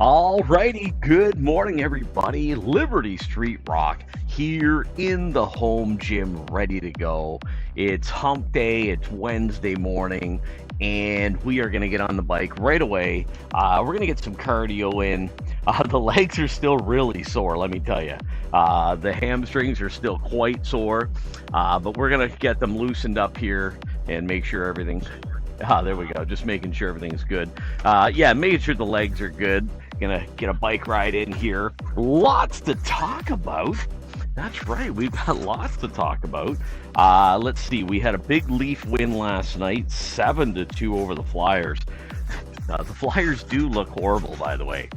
All righty, good morning, everybody. Liberty Street Rock here in the home gym, ready to go. It's hump day, it's Wednesday morning, and we are going to get on the bike right away. We're going to get some cardio in. The legs are still really sore, let me tell you. The hamstrings are still quite sore, but we're going to get them loosened up here and make sure everything. There we go. Just making sure everything's good. Yeah, making sure the legs are good. Gonna get a bike ride in here. Lots to talk about. That's right. We've got lots to talk about. Let's see. We had a big Leaf win last night, 7-2 over the Flyers. The Flyers do look horrible, by the way.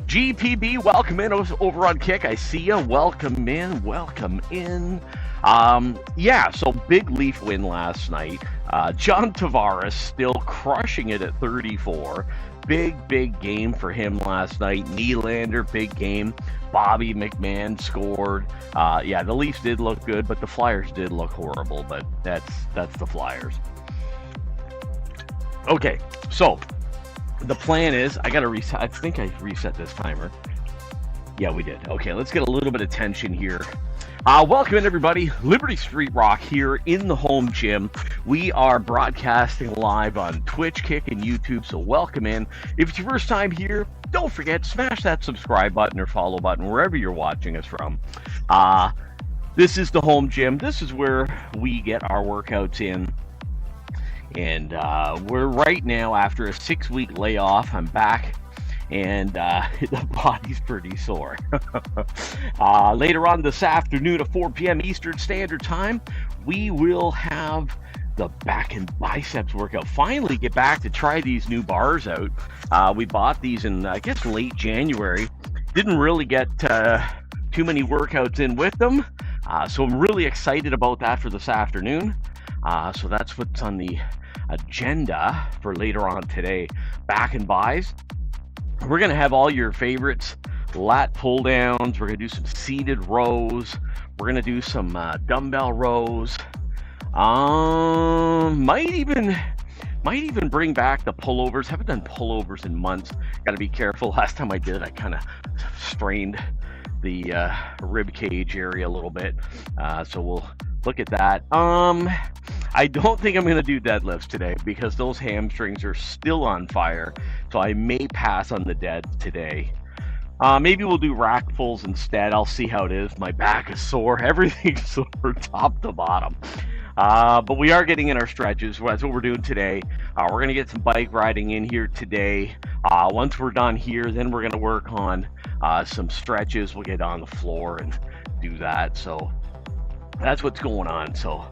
GPB, welcome in over on Kick. I see you. Welcome in. Welcome in. Yeah, so big Leaf win last night. John Tavares still crushing it at 34. Big game for him last night. Nylander, big game. Bobby McMahon scored. Yeah, the Leafs did look good, but the Flyers did look horrible. But that's the Flyers. Okay, so the plan is I gotta reset. I think I reset this timer. Yeah, we did. Okay, let's get a little bit of tension here. Welcome in, everybody. Liberty Street Rock here in the home gym. We are broadcasting live on Twitch, Kick, and YouTube, so welcome in. If it's your first time here, don't forget, smash that subscribe button or follow button wherever you're watching us from. This is the home gym. This is where we get our workouts in. And we're right now, after a 6-week layoff, I'm back. And the body's pretty sore. Later on this afternoon at 4 p.m. Eastern Standard Time, we will have the back and biceps workout. Finally get back to try these new bars out. We bought these in, I guess, late January. Didn't really get too many workouts in with them. So I'm really excited about that for this afternoon. So that's what's on the agenda for later on today. Back and bis. We're going to have all your favorites, lat pull downs. We're going to do some seated rows. We're going to do some dumbbell rows. Might even bring back the pullovers. Haven't done pullovers in months. Got to be careful. Last time I did, I kind of strained the rib cage area a little bit. So we'll look at that. I don't think I'm going to do deadlifts today because those hamstrings are still on fire. So I may pass on the dead today. Maybe we'll do rack pulls instead. I'll see how it is. My back is sore. Everything's sore top to bottom. But we are getting in our stretches. That's what we're doing today. We're going to get some bike riding in here today. Once we're done here, then we're going to work on some stretches. We'll get on the floor and do that. So that's what's going on. So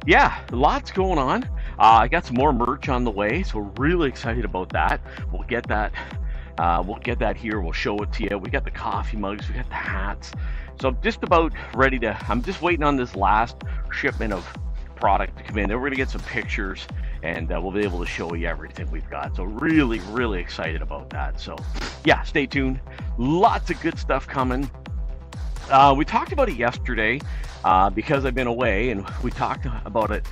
yeah, lots going on. I got some more merch on the way, so really excited about that. We'll get that. We'll get that here. We'll show it to you. We got the coffee mugs. We got the hats. So I'm just about ready to. I'm just waiting on this last shipment of product to come in. Then we're gonna get some pictures, and we'll be able to show you everything we've got. So really excited about that. So yeah, stay tuned. Lots of good stuff coming. We talked about it yesterday because I've been away, and we talked about it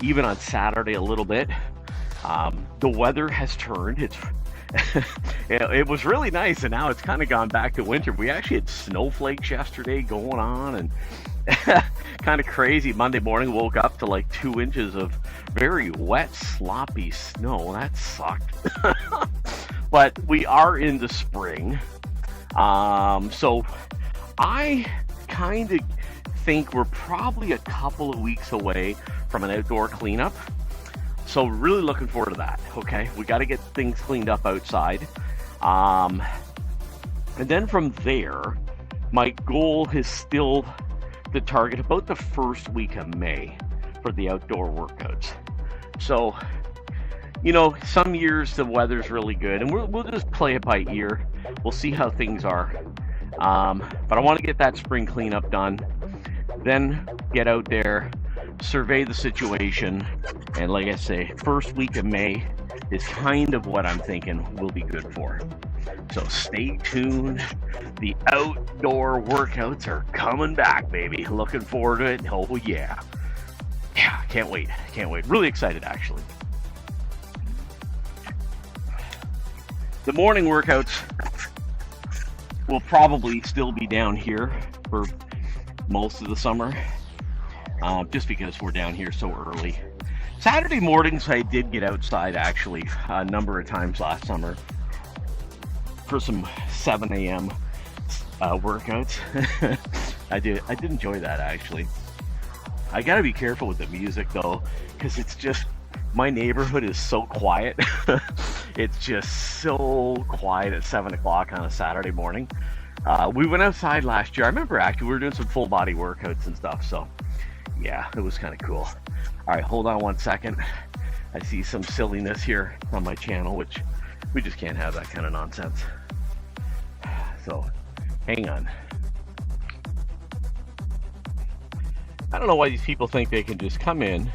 even on Saturday a little bit. The weather has turned. It was really nice, and now it's kind of gone back to winter. We actually had snowflakes yesterday going on, and kind of crazy. Monday morning, woke up to like 2 inches of very wet, sloppy snow. That sucked. But we are into spring. So I kind of think we're probably a couple of weeks away from an outdoor cleanup. So really looking forward to that. Okay, we got to get things cleaned up outside. And then from there, my goal is still to target about the first week of May for the outdoor workouts. So, you know, some years the weather's really good, and we'll just play it by ear. We'll see how things are. But I want to get that spring cleanup done, then get out there, survey the situation, and like I say, first week of May is kind of what I'm thinking will be good for. So stay tuned. The outdoor workouts are coming back, baby. Looking forward to it. Oh yeah. Yeah, can't wait. Really excited, actually. The morning workouts we'll probably still be down here for most of the summer, just because we're down here so early. Saturday mornings, I did get outside actually a number of times last summer for some 7 a.m. Workouts. I did enjoy that actually. I gotta be careful with the music though, because it's just, my neighborhood is so quiet. It's just so quiet at 7 o'clock on a Saturday morning. We went outside last year. I remember actually we were doing some full body workouts and stuff. So yeah, it was kind of cool. All right, hold on one second. I see some silliness here on my channel, which we just can't have that kind of nonsense. So hang on. I don't know why these people think they can just come in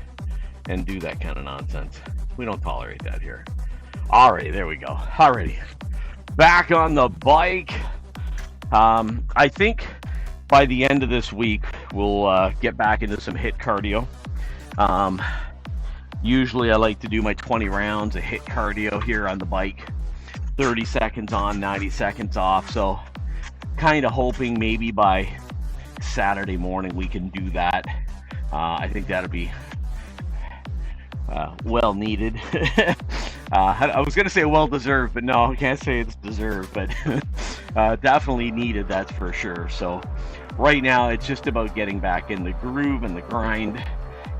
and do that kind of nonsense. We don't tolerate that here. Alrighty, there we go. Alrighty, back on the bike. I think by the end of this week, we'll get back into some HIIT cardio. Usually I like to do my 20 rounds of HIIT cardio here on the bike. 30 seconds on, 90 seconds off. So kind of hoping maybe by Saturday morning we can do that. I think that'll be well needed. I was gonna say well deserved, but no, I can't say it's deserved, but definitely needed, that's for sure. So right now it's just about getting back in the groove and the grind,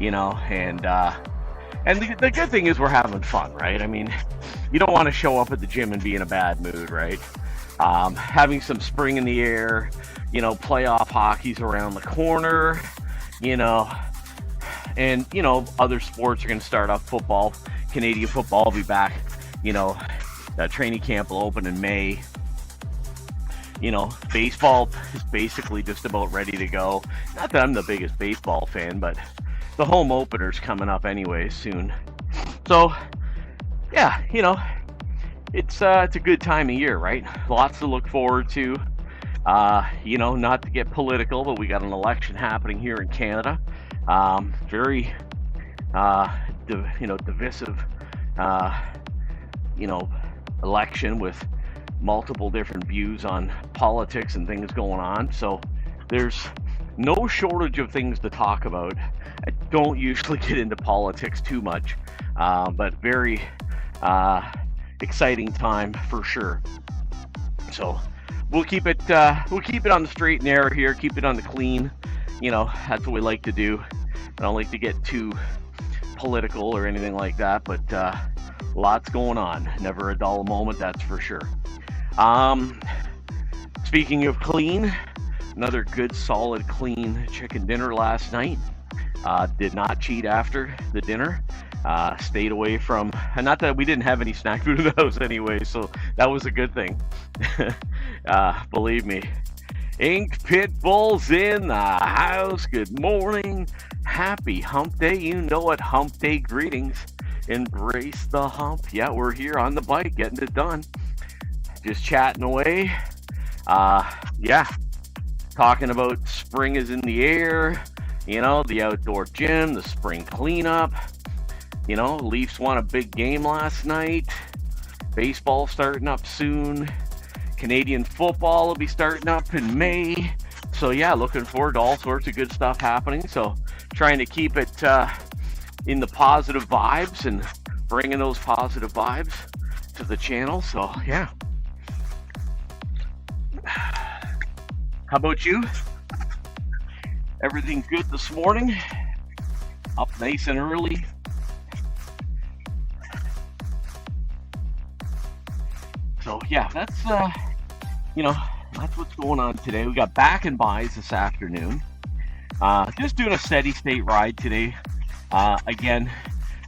you know, and the good thing is we're having fun, right? I mean, you don't want to show up at the gym and be in a bad mood, right? Having some spring in the air, you know, playoff hockey's around the corner, you know, and, you know, other sports are going to start up. Football, Canadian football will be back, you know, training camp will open in May. You know, baseball is basically just about ready to go. Not that I'm the biggest baseball fan, but the home opener's coming up anyway soon. So, yeah, you know, it's a good time of year, right? Lots to look forward to. You know, not to get political, but we got an election happening here in Canada. Very, divisive, you know, election with multiple different views on politics and things going on. So there's no shortage of things to talk about. I don't usually get into politics too much, but very exciting time for sure. So we'll keep it on the straight and narrow here, keep it on the clean. You know, that's what we like to do. I don't like to get too political or anything like that, but lots going on. Never a dull moment, that's for sure. Speaking of clean, another good solid clean chicken dinner last night. Did not cheat after the dinner. Stayed away from, and not that we didn't have any snack food in the house anyway, so that was a good thing. Believe me. Ink Pitbull's in the house. Good morning. Happy hump day. You know it. Hump day greetings. Embrace the hump. Yeah, we're here on the bike getting it done. Just chatting away. Yeah. Talking about spring is in the air. You know, the outdoor gym, the spring cleanup. You know, Leafs won a big game last night. Baseball starting up soon. Canadian football will be starting up in May. So yeah, looking forward to all sorts of good stuff happening. So trying to keep it in the positive vibes and bringing those positive vibes to the channel. So yeah. How about you? Everything good this morning? Up nice and early? So yeah, that's you know, that's what's going on today. We got back and buys this afternoon. Just doing a steady state ride today. Again,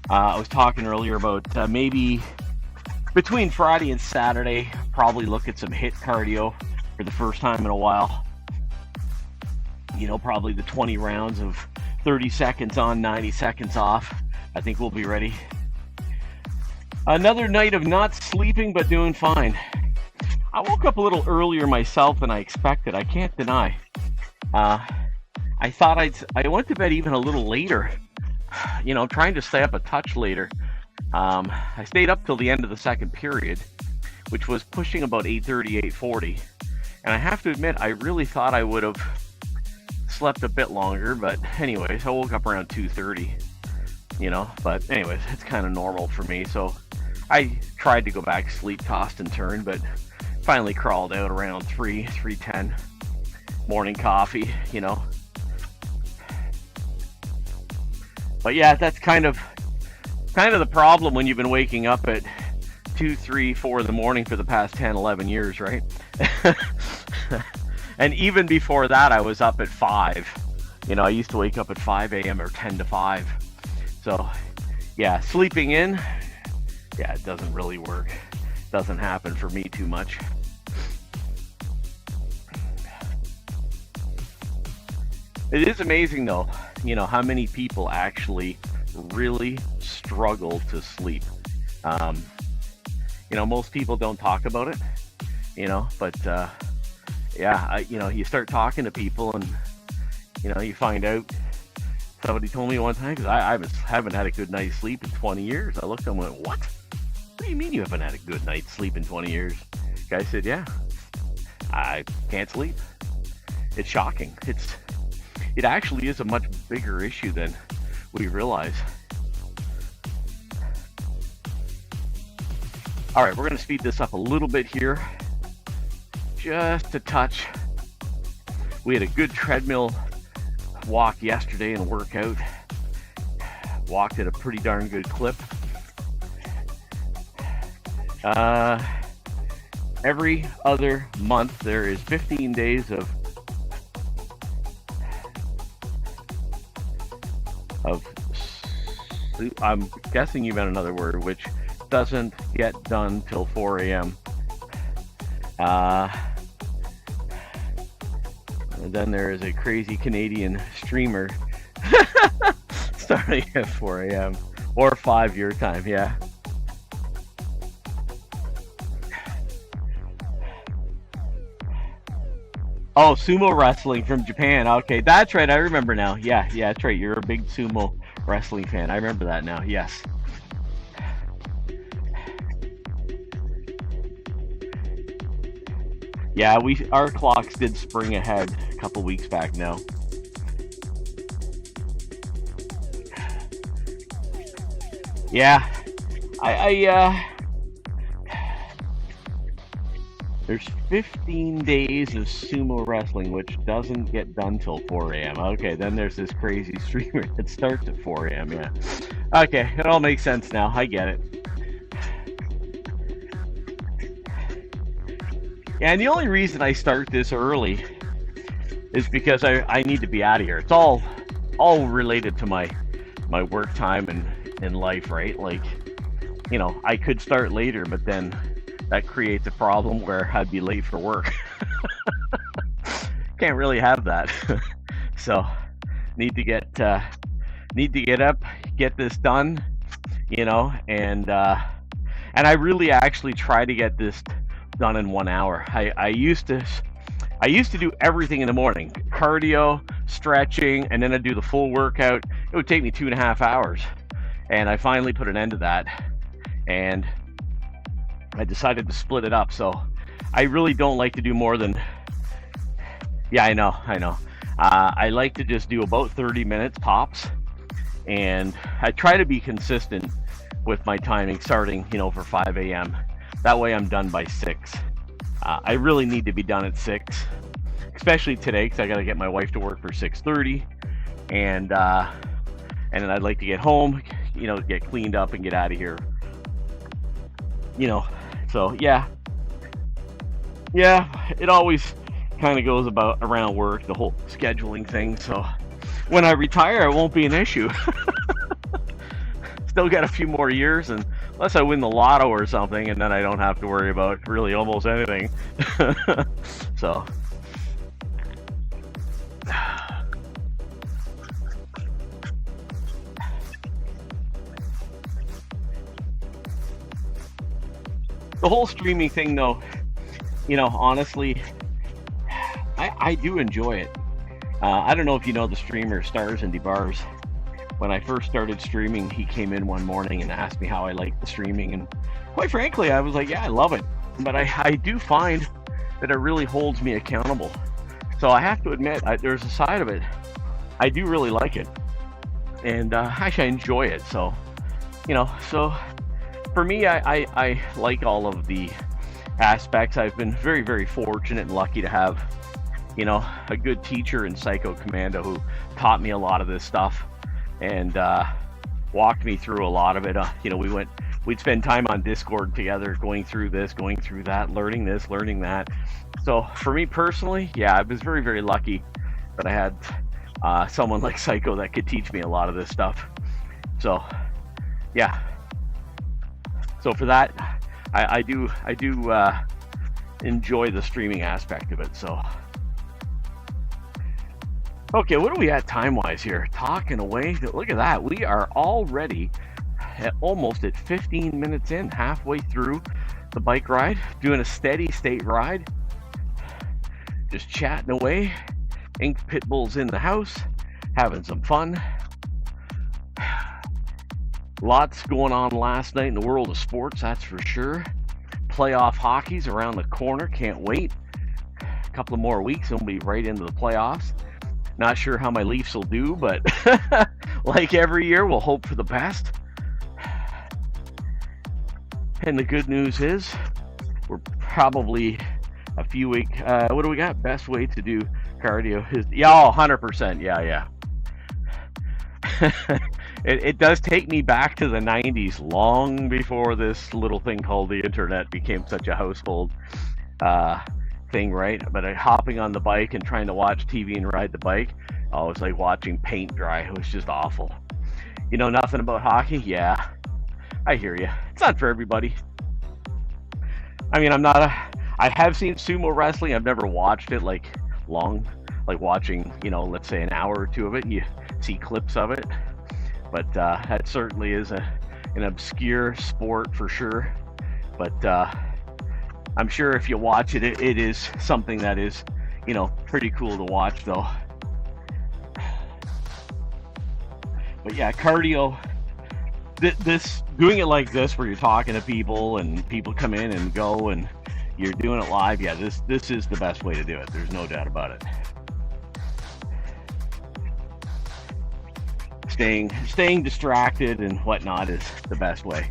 I was talking earlier about maybe between Friday and Saturday, probably look at some HIIT cardio for the first time in a while. You know, probably the 20 rounds of 30 seconds on, 90 seconds off. I think we'll be ready. Another night of not sleeping, but doing fine. I woke up a little earlier myself than I expected. I can't deny. I thought I went to bed even a little later. You know, trying to stay up a touch later. I stayed up till the end of the second period, which was pushing about 8:30, 8:40. And I have to admit, I really thought I would have slept a bit longer, but anyways, I woke up around 2:30, but anyways, it's kind of normal for me. So I tried to go back to sleep, tossed and turned, but finally crawled out around 3:10, morning coffee, But yeah, that's kind of the problem when you've been waking up at 2, 3, 4 in the morning for the past 10, 11 years, right? And even before that, I was up at 5. I used to wake up at 5 a.m. or 10 to 5. So yeah, sleeping in, yeah, it doesn't really work. Doesn't happen for me too much. It is amazing though, how many people actually really struggle to sleep. Most people don't talk about it, but yeah, you start talking to people and, you find out. Somebody told me one time, because I haven't had a good night's sleep in 20 years. I looked at them and went, what? What do you mean you haven't had a good night's sleep in 20 years? The guy said, yeah, I can't sleep. It's shocking. It actually is a much bigger issue than we realize. All right, we're going to speed this up a little bit here, just a touch. We had a good treadmill walk yesterday and workout. Walked at a pretty darn good clip. Every other month there is 15 days of I'm guessing you meant another word, which doesn't get done till 4 a.m. And then there is a crazy Canadian streamer starting at 4 a.m. or 5 your time, yeah. Oh, sumo wrestling from Japan. Okay, that's right. I remember now. Yeah, that's right. You're a big sumo wrestling fan. I remember that now. Yes. Yeah, our clocks did spring ahead a couple weeks back now. Yeah, there's 15 days of sumo wrestling, which doesn't get done till 4 a.m. Okay, then there's this crazy streamer that starts at 4 a.m. Yeah. Okay, it all makes sense now. I get it. Yeah, and the only reason I start this early is because I need to be out of here. It's all related to my work time and in life, right? Like, I could start later, but then that creates a problem where I'd be late for work. Can't really have that. So need to get up, get this done, and I really actually try to get this done in 1 hour. I used to do everything in the morning, cardio, stretching, and then I'd do the full workout. It would take me 2.5 hours, and I finally put an end to that, and I decided to split it up. So I really don't like to do more than, yeah, I know. I like to just do about 30 minutes tops, and I try to be consistent with my timing, starting, for 5 a.m. That way I'm done by 6. I really need to be done at 6, especially today, because I got to get my wife to work for 6:30, and then I'd like to get home, get cleaned up and get out of here. So yeah, it always kind of goes around work, the whole scheduling thing. So when I retire, it won't be an issue. Still got a few more years, and unless I win the lotto or something, and then I don't have to worry about really almost anything. So the whole streaming thing, though, honestly, I do enjoy it. I don't know if you know the streamer Stars and DeBars. When I first started streaming, he came in one morning and asked me how I liked the streaming, and quite frankly, I was like, yeah, I love it. But I do find that it really holds me accountable. So I have to admit, there's a side of it I do really like it, and actually I enjoy it. So, so for me, I like all of the aspects. I've been very, very fortunate and lucky to have, a good teacher in Psycho Commando who taught me a lot of this stuff and walked me through a lot of it. We'd spend time on Discord together, going through this, going through that, learning this, learning that. So for me personally, yeah, I was very, very lucky that I had someone like Psycho that could teach me a lot of this stuff. So, yeah. So for that, I do enjoy the streaming aspect of it. So, okay, what are we at time-wise here? Talking away. Look at that. We are already almost at 15 minutes in, halfway through the bike ride, doing a steady state ride, just chatting away. Ink Pitbull's in the house, having some fun. Lots going on last night in the world of sports, that's for sure. Playoff hockey's around the corner, can't wait. A couple of more weeks and we'll be right into the playoffs. Not sure how my Leafs will do, but like every year, we'll hope for the best. And the good news is, we're probably a few weeks. What do we got? Best way to do cardio is 100%. Yeah. It does take me back to the 90s, long before this little thing called the internet became such a household thing, right? But hopping on the bike and trying to watch TV and ride the bike, it was like watching paint dry. It was just awful. You know nothing about hockey? Yeah, I hear you. It's not for everybody. I mean, I have seen sumo wrestling. I've never watched it like watching, let's say an hour or two of it. You see clips of it. But that certainly is an obscure sport for sure. But I'm sure if you watch it, it is something that is, pretty cool to watch though. But yeah, cardio, this doing it like this where you're talking to people and people come in and go and you're doing it live, yeah, this is the best way to do it. There's no doubt about it. Staying distracted and whatnot is the best way.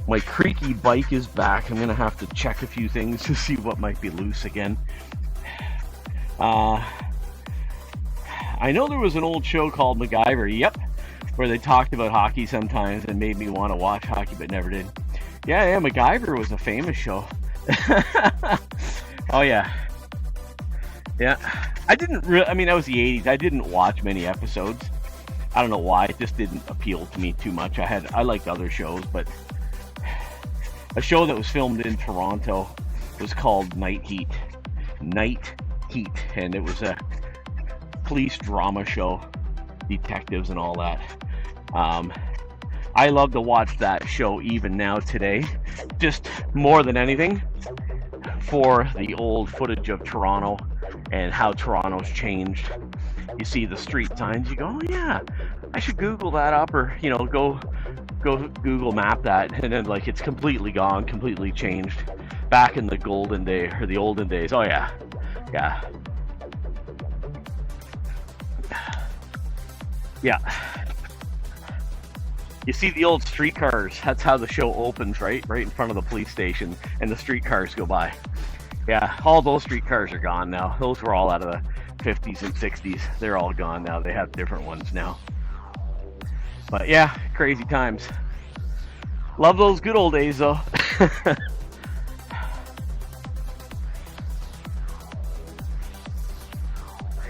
My creaky bike is back. I'm gonna have to check a few things to see what might be loose again. I know there was an old show called MacGyver, yep, where they talked about hockey sometimes and made me want to watch hockey but never did. Yeah, MacGyver was a famous show. Oh yeah. Yeah, I didn't really, that was the 80s. I didn't watch many episodes. I don't know why, it just didn't appeal to me too much. I liked other shows, but a show that was filmed in Toronto was called Night Heat, and it was a police drama show, detectives and all that. I love to watch that show even now today, just more than anything for the old footage of Toronto and how Toronto's changed. You see the street signs, you go, oh yeah, I should Google that up, or go Google map that, and then like it's completely gone, completely changed. Back in the golden day, or the olden days, oh yeah. You see the old streetcars, that's how the show opens, right in front of the police station, and the streetcars go by. Yeah, all those streetcars are gone now. Those were all out of the 50s and 60s. They're all gone now. They have different ones now. But yeah, crazy times. Love those good old days though.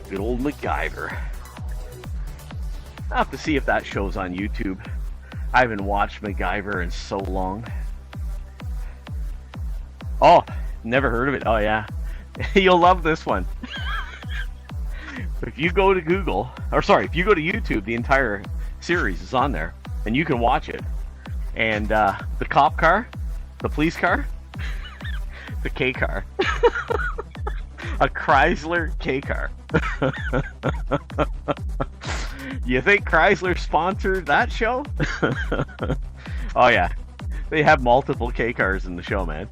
Good old MacGyver. I'll have to see if that show's on YouTube. I haven't watched MacGyver in so long. Oh, never heard of it. Oh yeah. You'll love this one. If you go to if you go to YouTube, the entire series is on there, and you can watch it. And the cop car, the police car, the K car, a Chrysler K car. You think Chrysler sponsored that show? Oh yeah, They have multiple K cars in the show, man.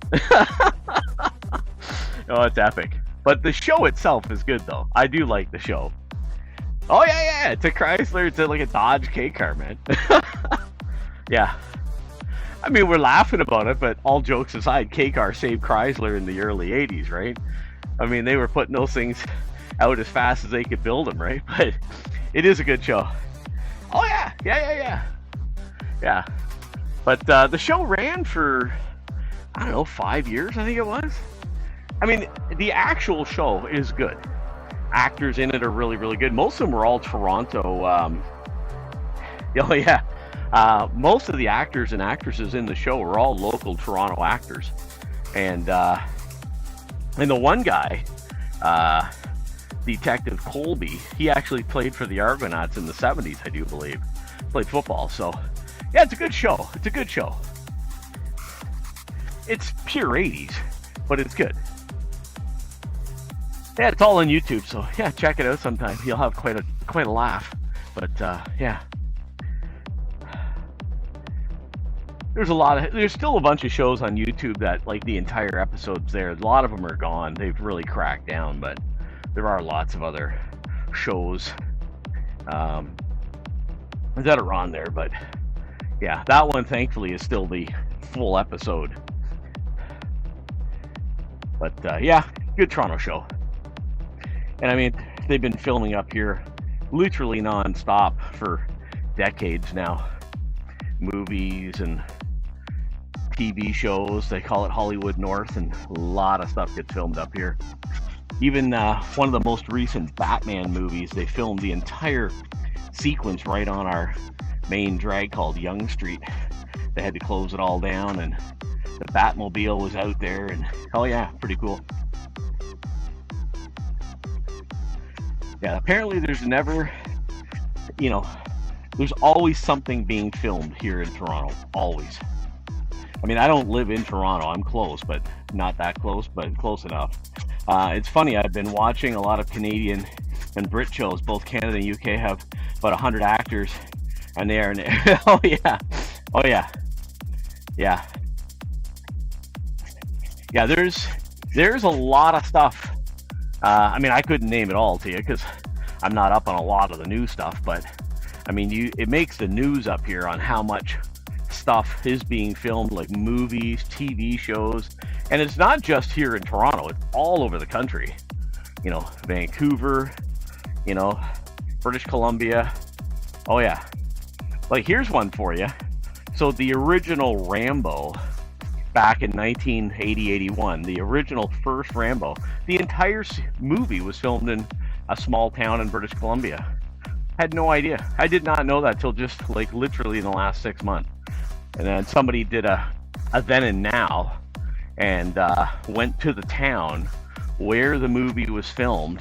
Oh, it's epic. But the show itself is good, though. I do like the show. Oh, yeah. It's a Chrysler. It's like a Dodge K car, man. Yeah. I mean, we're laughing about it, but all jokes aside, K car saved Chrysler in the early 80s, right? I mean, they were putting those things out as fast as they could build them, right? But it is a good show. Oh, yeah. Yeah. But the show ran for, I don't know, 5 years, I think it was. I mean, the actual show is good. Actors in it are really, really good. Most of them were all Toronto. Oh, yeah. Most of the actors and actresses in the show were all local Toronto actors. And the one guy, Detective Colby, he actually played for the Argonauts in the 70s, I do believe. Played football, so... Yeah, it's a good show. It's pure 80s, but it's good. Yeah, it's all on YouTube, so yeah, check it out sometime. You'll have quite a laugh. But yeah. There's still a bunch of shows on YouTube that, like, the entire episode's there. A lot of them are gone. They've really cracked down, but there are lots of other shows that are on there, but yeah, that one thankfully is still the full episode. But yeah, good Toronto show. And I mean, they've been filming up here literally non-stop for decades now. Movies and TV shows, they call it Hollywood North, and a lot of stuff gets filmed up here. Even one of the most recent Batman movies, they filmed the entire sequence right on our main drag called Yonge Street. They had to close it all down, and the Batmobile was out there, and oh yeah, pretty cool. Yeah, apparently there's always something being filmed here in Toronto, always. I mean, I don't live in Toronto, I'm close, but not that close, but close enough. It's funny, I've been watching a lot of Canadian and Brit shows. Both Canada and UK have about 100 actors, and they are oh yeah. There's a lot of stuff. I mean, I couldn't name it all to you because I'm not up on a lot of the new stuff, but I mean, it makes the news up here on how much stuff is being filmed, like movies, TV shows, and it's not just here in Toronto, it's all over the country. You know, Vancouver, you know, British Columbia. Oh yeah. Like, here's one for you. So the original Rambo back in 1980-81, the original first Rambo, the entire movie was filmed in a small town in British Columbia. Had no idea. I did not know that till just like literally in the last 6 months. And then somebody did a then and now and went to the town where the movie was filmed,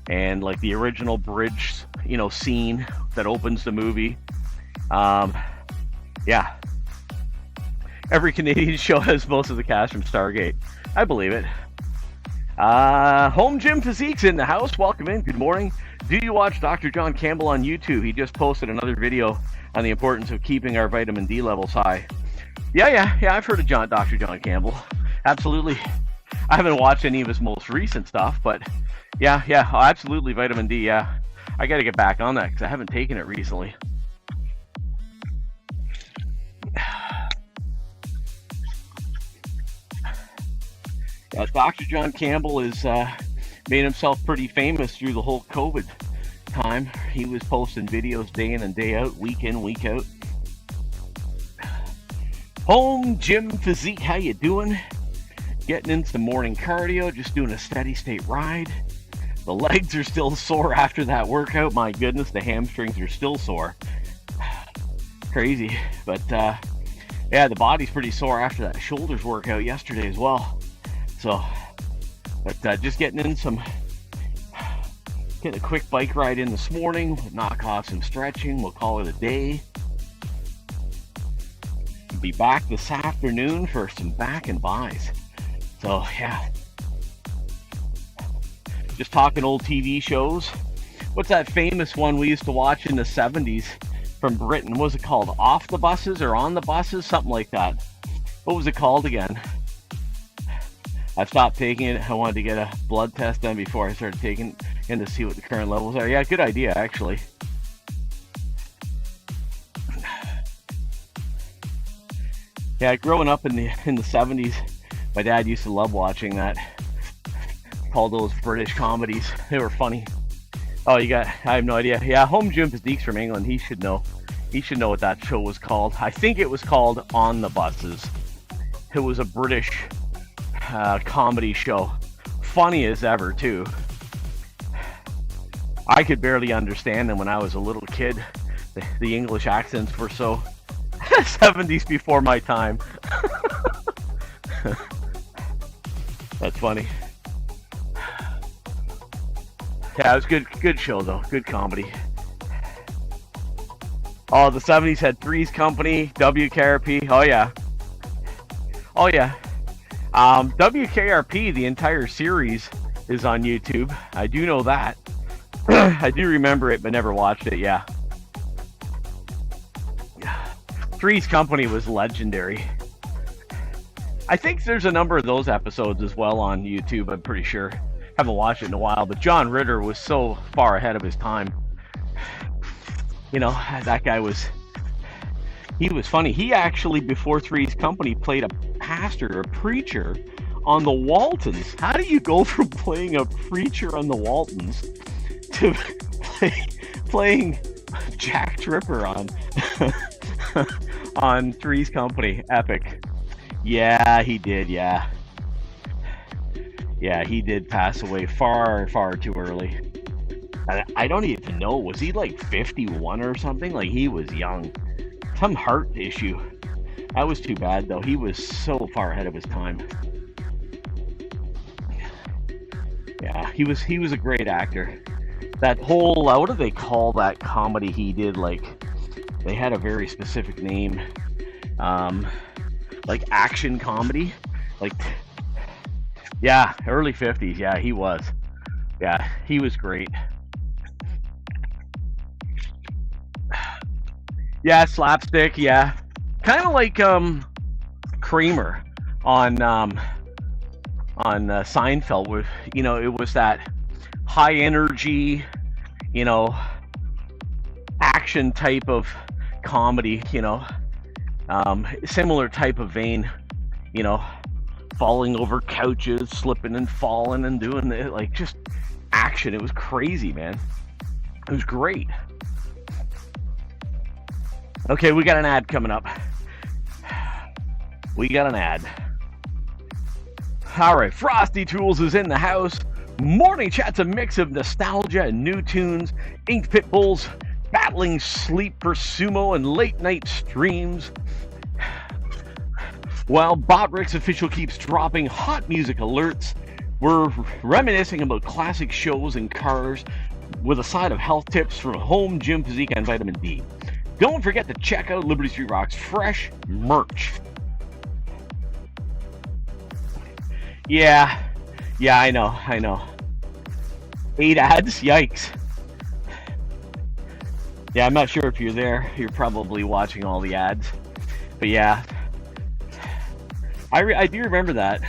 and like the original bridge, you know, scene that opens the movie. Yeah. Every Canadian show has most of the cast from Stargate. I believe it. Home Gym Physique's in the house. Welcome in. Good morning. Do you watch Dr. John Campbell on YouTube? He just posted another video on the importance of keeping our vitamin D levels high. Yeah, I've heard of Dr. John Campbell. Absolutely. I haven't watched any of his most recent stuff, but yeah, absolutely, vitamin D, yeah. I got to get back on that because I haven't taken it recently. Dr. John Campbell has made himself pretty famous through the whole COVID time. He was posting videos day in and day out, week in, week out. Home Gym Physique, how you doing? Getting in some morning cardio, just doing a steady state ride. The legs are still sore after that workout. My goodness, the hamstrings are still sore. Crazy. But yeah, the body's pretty sore after that shoulders workout yesterday as well. So, but just getting a quick bike ride in this morning. We'll knock off some stretching. We'll call it a day. Be back this afternoon for some back and buys. So yeah, just talking old TV shows. What's that famous one we used to watch in the 70s? from Britain. What was it called? Off the Buses or On the Buses? Something like that. What was it called again? I've stopped taking it. I wanted to get a blood test done before I started taking it to see what the current levels are. Yeah, good idea, actually. Yeah, growing up in the 70s, my dad used to love watching that. Called those British comedies. They were funny. Oh, I have no idea. Yeah, Home Gym Physique's from England. He should know. He should know what that show was called. I think it was called On the Buses. It was a British comedy show. Funny as ever, too. I could barely understand them when I was a little kid. The English accents were so 70s before my time. That's funny. Yeah, it was good show though. Good comedy. Oh, the 70s had Three's Company, WKRP. Oh yeah. Oh yeah. WKRP, the entire series is on YouTube. I do know that. I do remember it, but never watched it. Yeah. Three's Company was legendary. I think there's a number of those episodes as well on YouTube. I'm pretty sure. Haven't watched it in a while, but John Ritter was so far ahead of his time. You know, that guy was funny. He actually, before Three's Company, played a pastor, a preacher on the Waltons. How do you go from playing a preacher on the Waltons to playing Jack Tripper on Three's Company? Epic. Yeah, he did, yeah. Yeah, he did pass away far, far too early. I don't even know, was he like 51 or something? Like, he was young. Some heart issue. That was too bad, though. He was so far ahead of his time. Yeah, he was a great actor. That whole, what do they call that comedy he did? Like, they had a very specific name. Like action comedy. Like, yeah, early 50s. Yeah, he was. Yeah, he was great. Yeah, slapstick. Yeah, kind of like Kramer on Seinfeld. With, you know, it was that high energy, you know, action type of comedy. You know, similar type of vein. You know, falling over couches, slipping and falling and doing it, like, just action. It was crazy, man. It was great. Okay, we got an ad coming up. We got an ad. All right, Frosty Tools is in the house. Morning Chat's a mix of nostalgia and new tunes, inked pit bulls, battling sleep for sumo, and late night streams. While Botrix Official keeps dropping hot music alerts, we're reminiscing about classic shows and cars with a side of health tips from Home Gym Physique and Vitamin D. Don't forget to check out Liberty Street Rock's fresh merch. Yeah, I know. 8 ads? Yikes. Yeah, I'm not sure if you're there. You're probably watching all the ads. But yeah, I do remember that.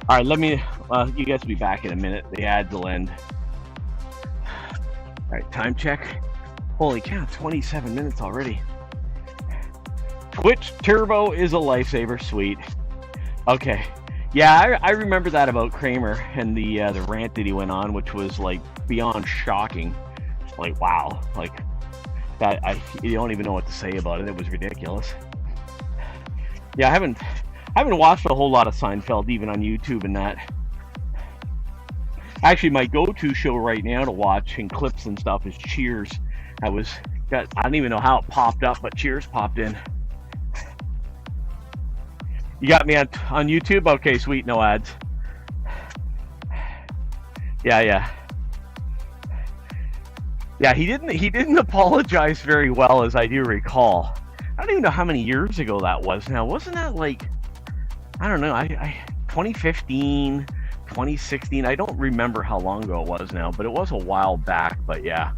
All right, let me, you guys will be back in a minute. The ads will end. All right, time check. Holy cow, 27 minutes already. Twitch Turbo is a lifesaver. Sweet. Okay. Yeah, I remember that about Kramer and the rant that he went on, which was like beyond shocking. Like, wow. Like, that, you don't even know what to say about it. It was ridiculous. Yeah, I haven't watched a whole lot of Seinfeld, even on YouTube and that. Actually, my go-to show right now to watch in clips and stuff is Cheers. I don't even know how it popped up, but Cheers popped in. You got me on YouTube? Okay, sweet, no ads. Yeah. Yeah, he didn't apologize very well, as I do recall. I don't even know how many years ago that was now. Wasn't that like, I don't know, I 2015, 2016. I don't remember how long ago it was now, but it was a while back. But yeah,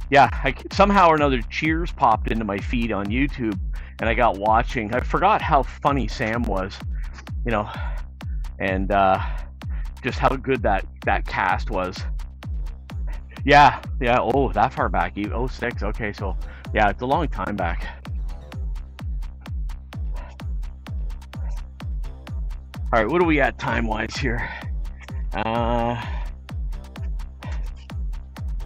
yeah, somehow or another, Cheers popped into my feed on YouTube, and I got watching. I forgot how funny Sam was, you know, and just how good that cast was. Yeah. Oh, that far back. 06. Okay, so yeah, it's a long time back. All right, what are we at time-wise here?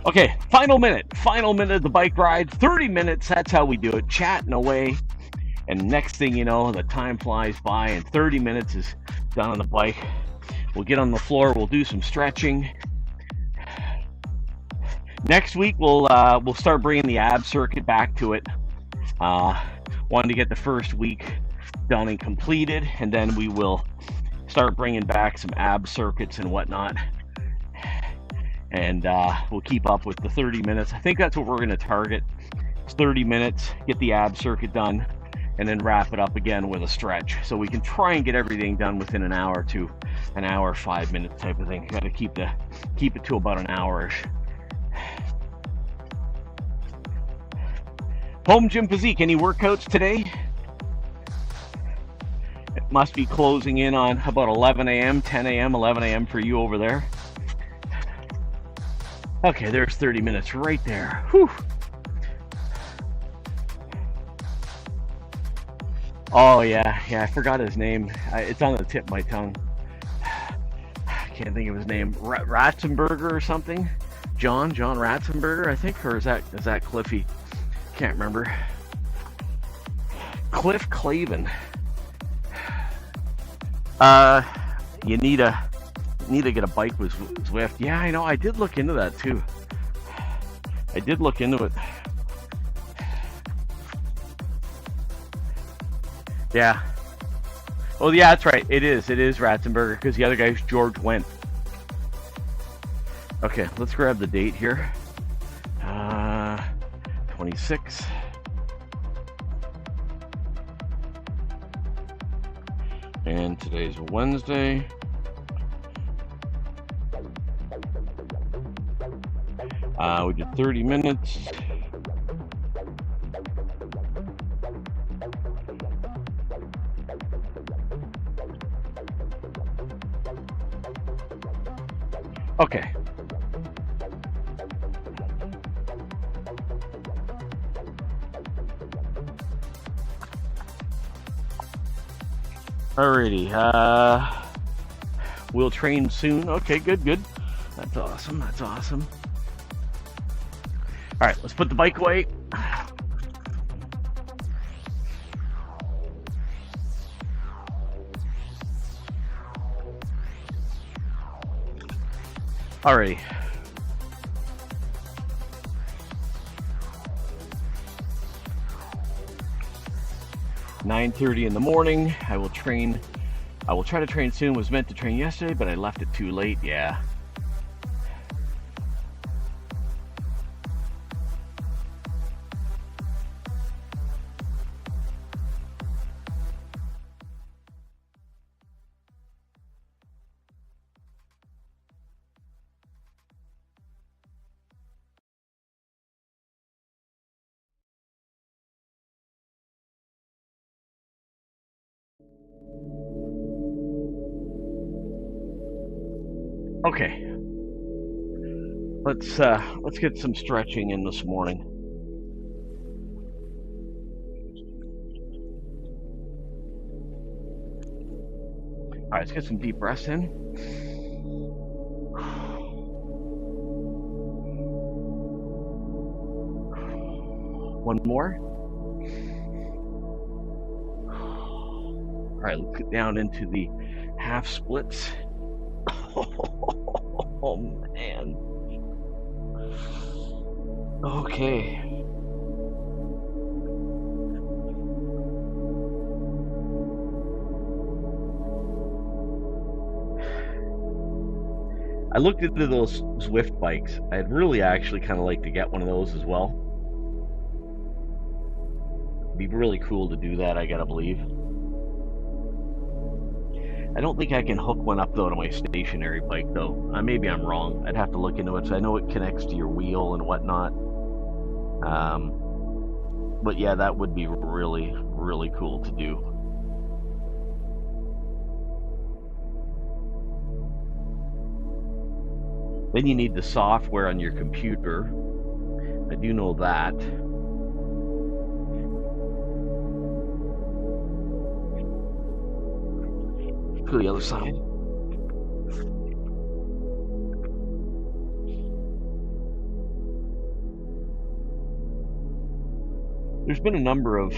Okay, final minute of the bike ride. 30 minutes, that's how we do it, chatting away. And next thing you know, the time flies by and 30 minutes is done on the bike. We'll get on the floor, we'll do some stretching. Next week, we'll start bringing the ab circuit back to it. Wanted to get the first week done and completed, and then we will start bringing back some ab circuits and whatnot. And we'll keep up with the 30 minutes. I think that's what we're going to target. It's 30 minutes, get the ab circuit done, and then wrap it up again with a stretch. So we can try and get everything done within an hour to an hour, 5 minutes type of thing. Got to keep it to about an hour-ish. Home Gym Physique, any workouts today? It must be closing in on about 11 a.m., 10 a.m., 11 a.m. for you over there. Okay, there's 30 minutes right there. Whew. Oh, yeah, I forgot his name. It's on the tip of my tongue. I can't think of his name. Ratzenberger or something? John Ratzenberger, I think, or is that Cliffy? Can't remember. Cliff Clavin. You need to get a bike with Zwift. Yeah, I know. I did look into that too. I did look into it. Yeah. Oh, yeah, that's right. It is Ratzenberger, because the other guy's George Wendt. Okay, let's grab the date here. 26. And today's Wednesday. We did 30 minutes. Okay. Alrighty. We'll train soon. Okay, good. That's awesome. All right, let's put the bike away. Alrighty. (9:30 in the morning). I will try to train soon. Was meant to train yesterday, but I left it too late. Yeah. Okay, let's get some stretching in this morning. All right, let's get some deep breaths in. One more. All right, let's get down into the half splits. Oh man. Okay. I looked into those Zwift bikes. I'd really actually kind of like to get one of those as well. It'd be really cool to do that, I gotta believe. I don't think I can hook one up though to my stationary bike though. Maybe I'm wrong. I'd have to look into it. So I know it connects to your wheel and whatnot. But yeah, that would be really, really cool to do. Then you need the software on your computer. I do know that. Go to the other side. There's been a number of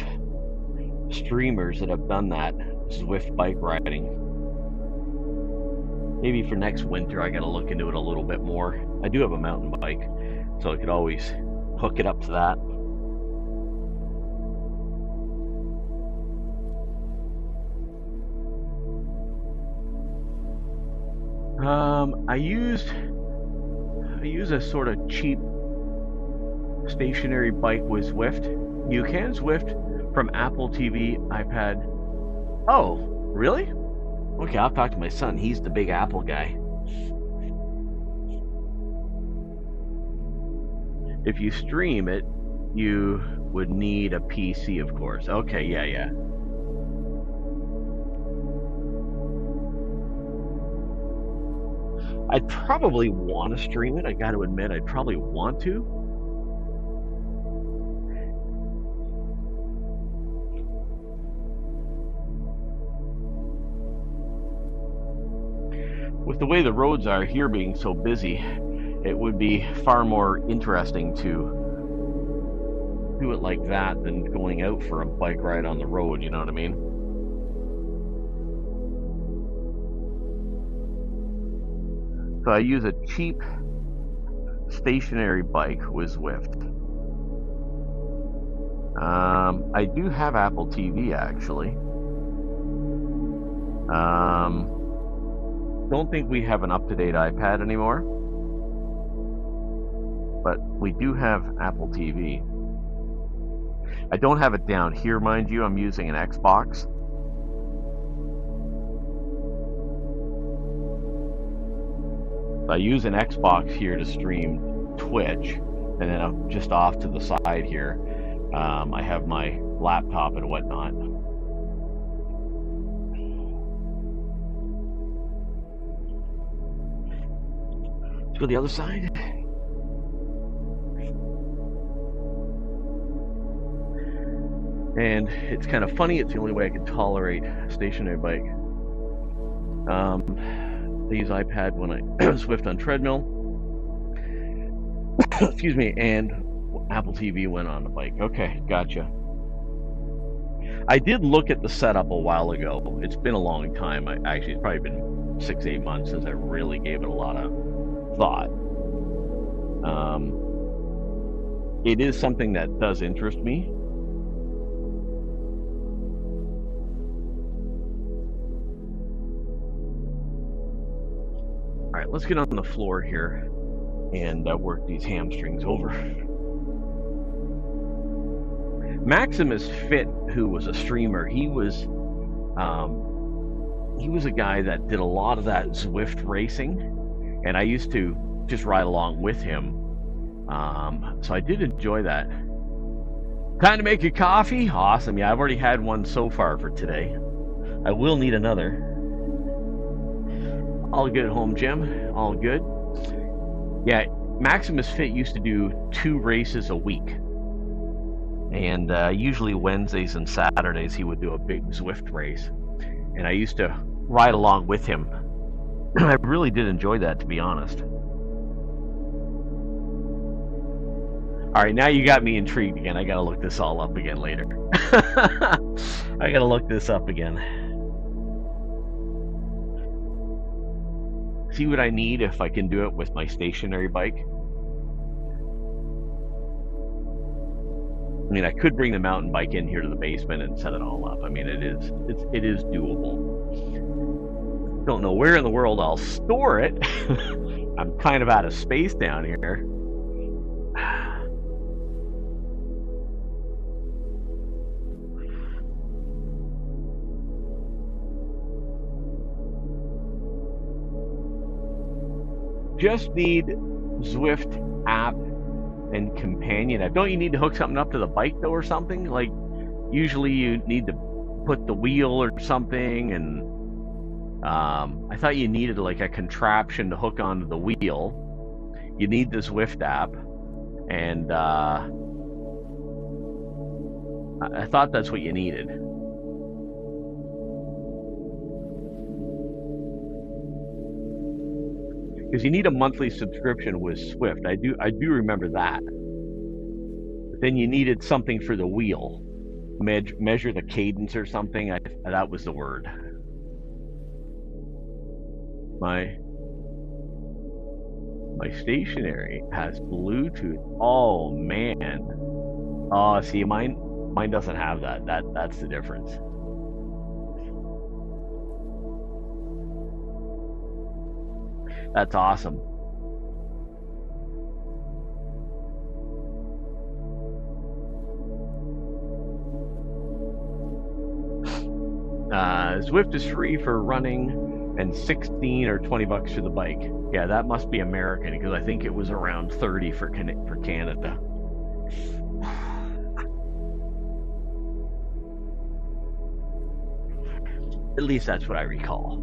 streamers that have done that, Zwift bike riding. Maybe for next winter I gotta look into it a little bit more. I do have a mountain bike, so I could always hook it up to that. I use a sort of cheap stationary bike with Zwift. You can Zwift from Apple TV, iPad. Oh, really? Okay, I'll talk to my son. He's the big Apple guy. If you stream it, you would need a PC, of course. Okay, yeah. I'd probably want to stream it. I got to admit, I'd probably want to. With the way the roads are here being so busy, it would be far more interesting to do it like that than going out for a bike ride on the road, you know what I mean? So I use a cheap stationary bike with Zwift. I do have Apple TV actually. Don't think we have an up-to-date iPad anymore, but we do have Apple TV. I don't have it down here, mind you. I'm using an Xbox. I use an Xbox here to stream Twitch, and then I'm just off to the side here. I have my laptop and whatnot. Let's go to the other side. And it's kind of funny. It's the only way I can tolerate a stationary bike. I use iPad when I Zwift on treadmill. Excuse me, and Apple TV when on the bike. Okay, gotcha. I did look at the setup a while ago. It's been a long time. Actually, it's probably been 6-8 months since I really gave it a lot of thought. It is something that does interest me. All right, let's get on the floor here and work these hamstrings over. Maximus Fit, who was a streamer, he was a guy that did a lot of that Zwift racing, and I used to just ride along with him. So I did enjoy that. Time to make a coffee? Awesome. Yeah, I've already had one so far for today. I will need another. All good at home, Jim. All good. Yeah, Maximus Fit used to do 2 races a week. And usually Wednesdays and Saturdays he would do a big Zwift race. And I used to ride along with him. I really did enjoy that, to be honest. All right, now you got me intrigued again. I gotta look this all up again later. I gotta look this up again. See what I need if I can do it with my stationary bike. I mean, I could bring the mountain bike in here to the basement and set it all up. I mean, it is doable. Don't know where in the world I'll store it. I'm kind of out of space down here. just need Zwift app and companion app. Don't you need to hook something up to the bike though, or something? Like usually you need to put the wheel or something, and I thought you needed like a contraption to hook onto the wheel. You need the Zwift app, and I thought that's what you needed. Because you need a monthly subscription with Zwift. I do remember that. But then you needed something for the wheel. Measure the cadence or something. That was the word. My stationary has Bluetooth. Oh man. Oh, see, mine doesn't have that. That's the difference. That's awesome. Zwift is free for running and 16 or 20 bucks for the bike. Yeah, that must be American because I think it was around 30 for Canada. At least that's what I recall.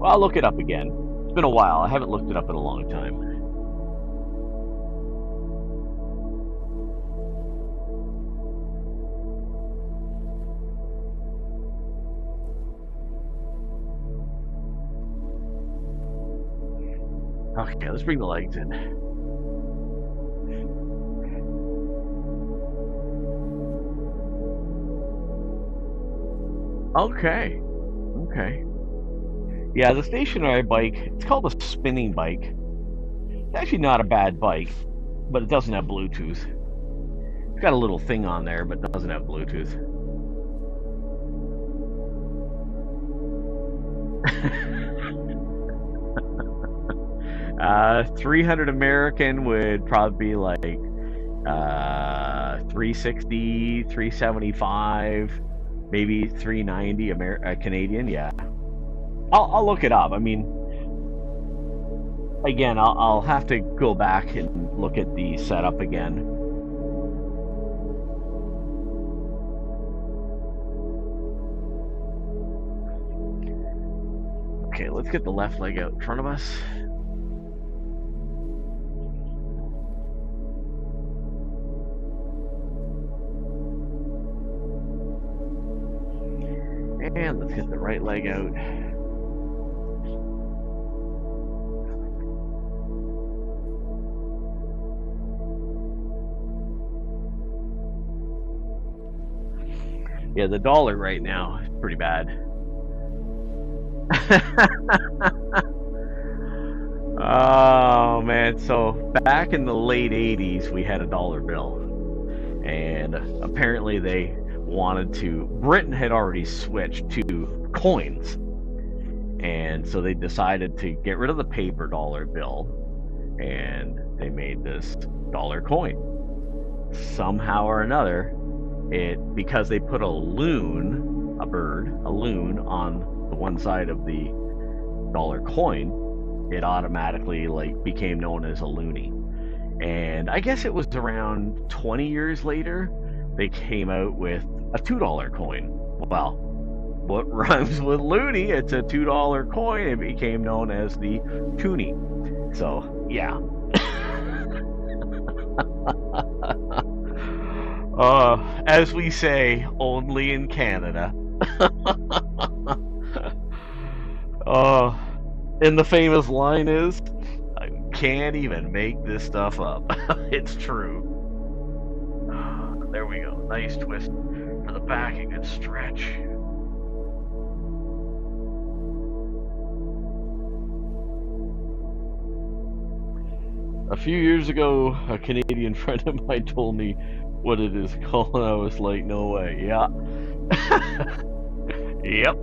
Well, I'll look it up again. It's been a while. I haven't looked it up in a long time. Okay, let's bring the legs in. Okay. Okay. Yeah, the stationary bike, it's called a spinning bike. It's actually not a bad bike, but it doesn't have Bluetooth. It's got a little thing on there, but it doesn't have Bluetooth. 300 American would probably be like 360, 375, maybe 390 Canadian. Yeah, I'll look it up. I mean, again, I'll have to go back and look at the setup again. Okay, let's get the left leg out in front of us. And let's get the right leg out. Yeah, the dollar right now is pretty bad. Oh man, so back in the late 80s we had a dollar bill, and apparently they wanted to, Britain had already switched to coins, and so they decided to get rid of the paper dollar bill, and they made this dollar coin. Somehow or another, because they put a loon on the one side of the dollar coin, it automatically became known as a loonie. And I guess it was around 20 years later they came out with a $2 coin. Well, what rhymes with loony? It's a $2 coin. It became known as the toonie. So yeah. As we say, only in Canada. And the famous line is, I can't even make this stuff up. It's true. There we go. Nice twist for the back, a good stretch. A few years ago, a Canadian friend of mine told me what it is called, and I was like, no way. Yeah. Yep.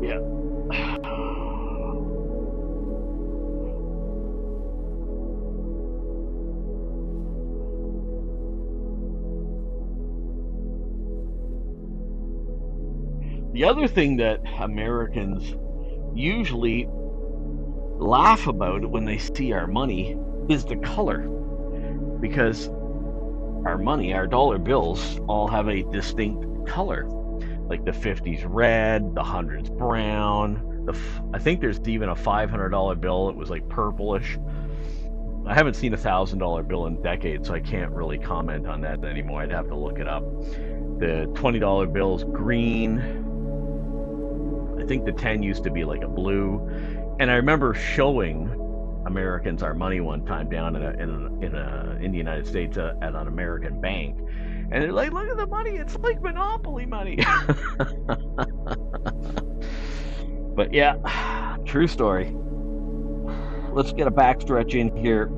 Yeah. The other thing that Americans usually laugh about when they see our money is the color, because our money, our dollar bills, all have a distinct color. Like the 50s red, the 100s brown. I think there's even a $500 bill that was like purplish. I haven't seen a $1,000 bill in decades, so I can't really comment on that anymore. I'd have to look it up. The $20 bill's green. I think the 10 used to be like a blue. And I remember showing Americans our money one time down in the United States at an American bank, and they're like, "Look at the money! It's like Monopoly money." But yeah, true story. Let's get a backstretch in here.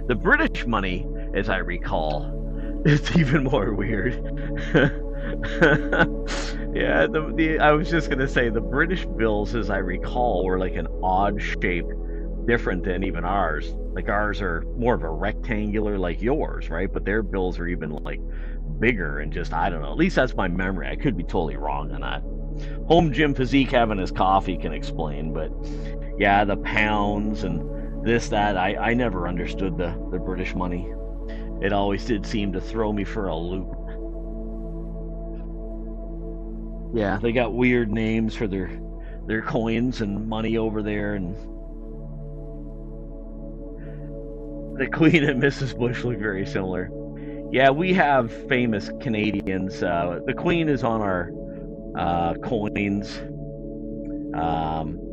The British money, as I recall, is even more weird. Yeah, I was just gonna say the British bills, as I recall, were like an odd shape, different than even ours. Like ours are more of a rectangular, like yours, right? But their bills are even like bigger and just, I don't know. At least that's my memory. I could be totally wrong on that. Home Gym Physique having his coffee can explain, but yeah, the pounds and this, that, I never understood the British money. It always did seem to throw me for a loop. Yeah, they got weird names for their coins and money over there, and the Queen and Mrs. Bush look very similar. Yeah, we have famous Canadians. The Queen is on our coins.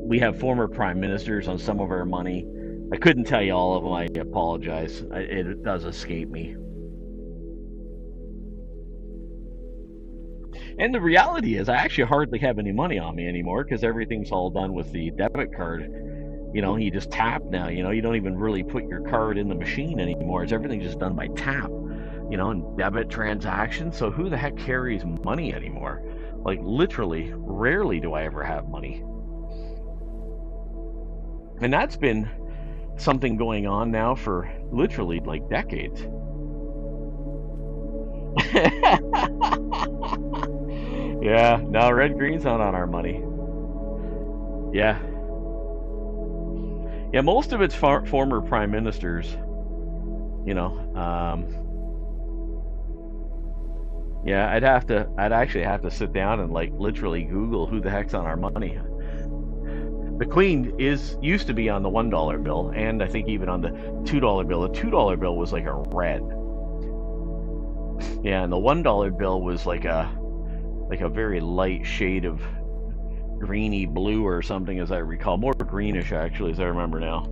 We have former prime ministers on some of our money. I couldn't tell you all of them. I apologize. It does escape me. And the reality is, I actually hardly have any money on me anymore because everything's all done with the debit card. You know, you just tap now. You know, you don't even really put your card in the machine anymore. Everything's just done by tap. You know, and debit transactions. So who the heck carries money anymore? Like literally, rarely do I ever have money. And that's been something going on now for literally like decades. Yeah, no, red green's not on our money. Yeah. Yeah, most of it's former prime ministers. You know, yeah, I'd actually have to sit down and like literally Google who the heck's on our money. The Queen used to be on the $1 bill, and I think even on the $2 bill. The $2 bill was like a red. Yeah, and the $1 bill was like a very light shade of greeny blue or something, as I recall. More greenish, actually, as I remember now.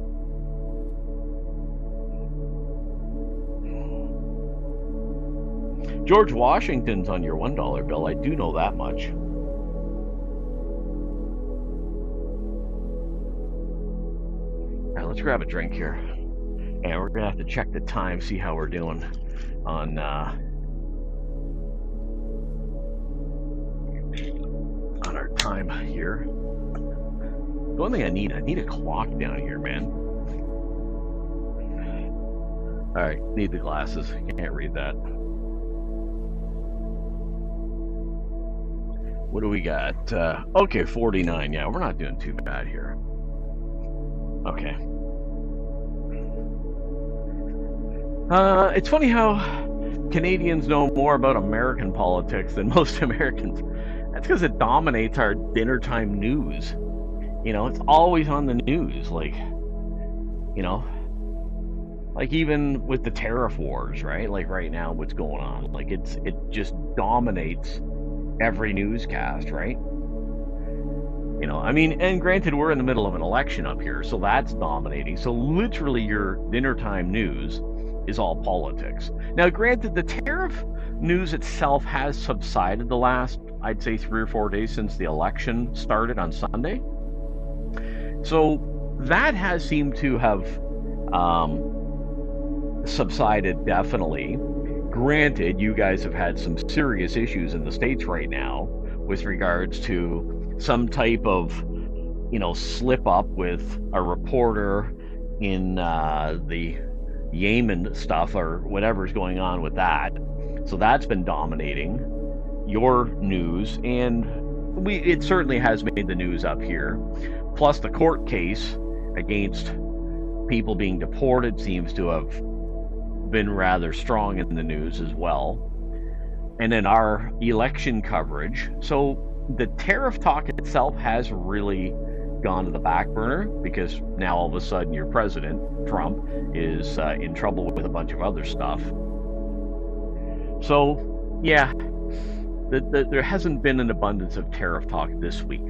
George Washington's on your $1 bill. I do know that much. All right, let's grab a drink here. And we're going to have to check the time, see how we're doing on our time here. The one thing I need a clock down here, man. All right, need the glasses. Can't read that. What do we got? Okay, 49. Yeah, we're not doing too bad here. Okay. It's funny how Canadians know more about American politics than most Americans. That's because it dominates our dinner time news. You know, it's always on the news. Like, you know, like even with the tariff wars, right? Like right now, what's going on? Like it just dominates every newscast, right? You know, I mean, and granted, we're in the middle of an election up here, so that's dominating. So literally your dinner time news is all politics. Now, granted, the tariff news itself has subsided the last, I'd say, 3 or 4 days since the election started on Sunday. So that has seemed to have subsided, definitely. Granted, you guys have had some serious issues in the States right now with regards to some type of, slip up with a reporter in the Yemen stuff or whatever's going on with that. So that's been dominating your news, and it certainly has made the news up here. Plus, the court case against people being deported seems to have been rather strong in the news as well. And then our election coverage. So the tariff talk itself has really gone to the back burner because now all of a sudden your president, Trump, is in trouble with a bunch of other stuff. So, yeah, there hasn't been an abundance of tariff talk this week.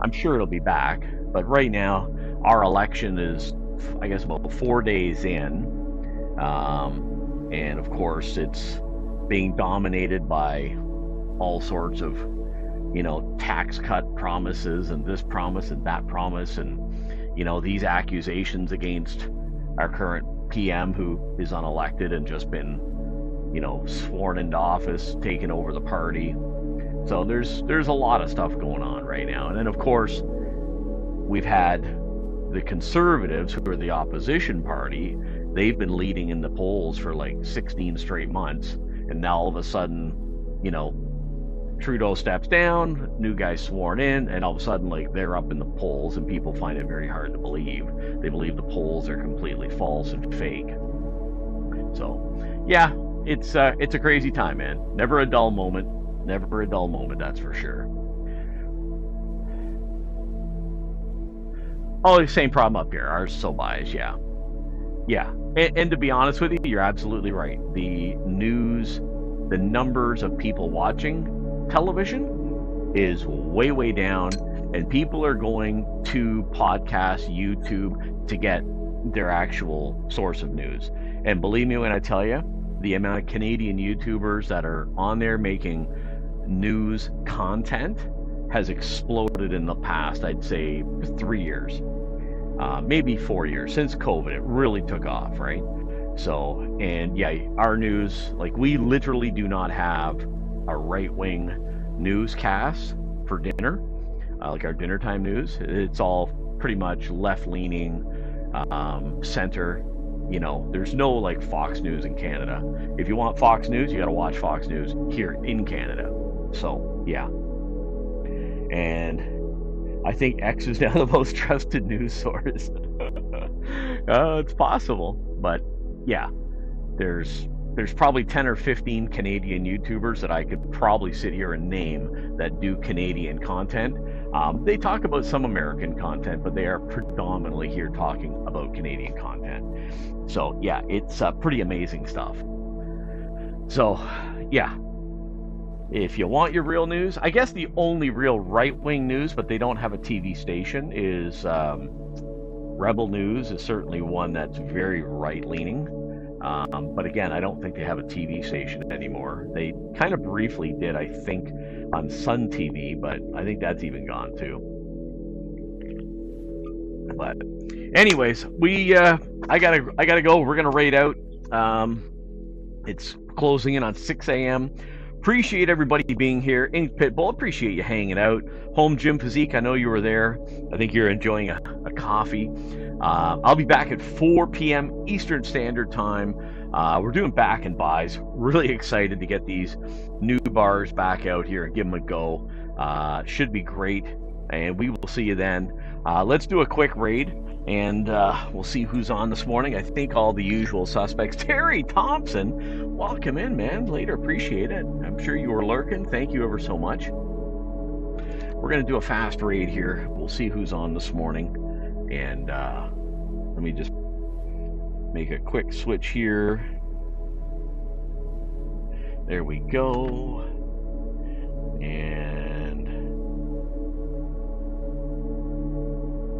I'm sure it'll be back, but right now our election is, I guess, about 4 days in, and of course it's being dominated by all sorts of, tax cut promises and this promise and that promise, and these accusations against our current PM who is unelected and just been, sworn into office, taken over the party. So there's a lot of stuff going on right now. And then of course we've had the conservatives, who are the opposition party. They've been leading in the polls for like 16 straight months, and now all of a sudden, Trudeau steps down, new guy sworn in, and all of a sudden, like, they're up in the polls, and people find it very hard to believe. They believe the polls are completely false and fake. So, yeah, it's a crazy time, man. Never a dull moment. Never a dull moment, that's for sure. Oh, same problem up here. Ours is so biased, yeah. Yeah, and to be honest with you, you're absolutely right. The news, the numbers of people watching television is way, way down, and people are going to podcasts, YouTube to get their actual source of news. And believe me when I tell you, the amount of Canadian YouTubers that are on there making news content has exploded in the past, I'd say 3 years, maybe 4 years. Since COVID, it really took off, right? So, and yeah, our news, like, we literally do not have a right-wing newscast for dinner, like our dinner time news. It's all pretty much left-leaning, center. There's no like Fox News in Canada. If you want Fox News, you got to watch Fox News here in Canada. So, yeah. And I think X is now the most trusted news source. It's possible, but yeah, there's probably 10 or 15 Canadian YouTubers that I could probably sit here and name that do Canadian content. They talk about some American content, but they are predominantly here talking about Canadian content. So yeah, it's pretty amazing stuff. So yeah, if you want your real news, I guess the only real right-wing news, but they don't have a TV station, is Rebel News is certainly one that's very right-leaning. But again, I don't think they have a TV station anymore. They kind of briefly did, I think, on Sun TV, but I think that's even gone too. But anyways, I gotta go. We're gonna raid out. It's closing in on 6 a.m. Appreciate everybody being in Pitbull. Appreciate you hanging out. Home Gym Physique, I know you were there. I think you're enjoying a coffee. I'll be back at 4 p.m. Eastern Standard Time. We're doing back and buys. Really excited to get these new bars back out here and give them a go. Should be great, and we will see you then. Let's do a quick raid, and we'll see who's on this morning. I think all the usual suspects. Terry Thompson, welcome in, man. Later, appreciate it. I'm sure you were lurking. Thank you ever so much. We're going to do a fast raid here. We'll see who's on this morning. And let me just make a quick switch here. There we go. And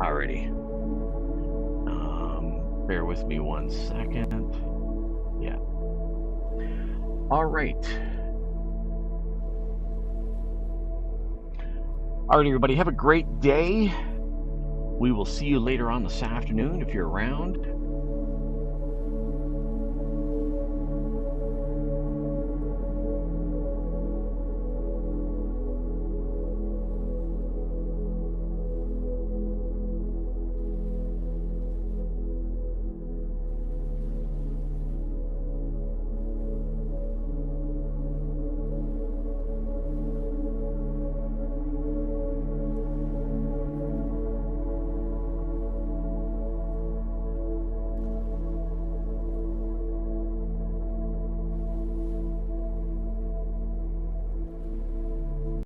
alrighty. Bear with me 1 second. Yeah. All right. All right, everybody. Have a great day. We will see you later on this afternoon if you're around.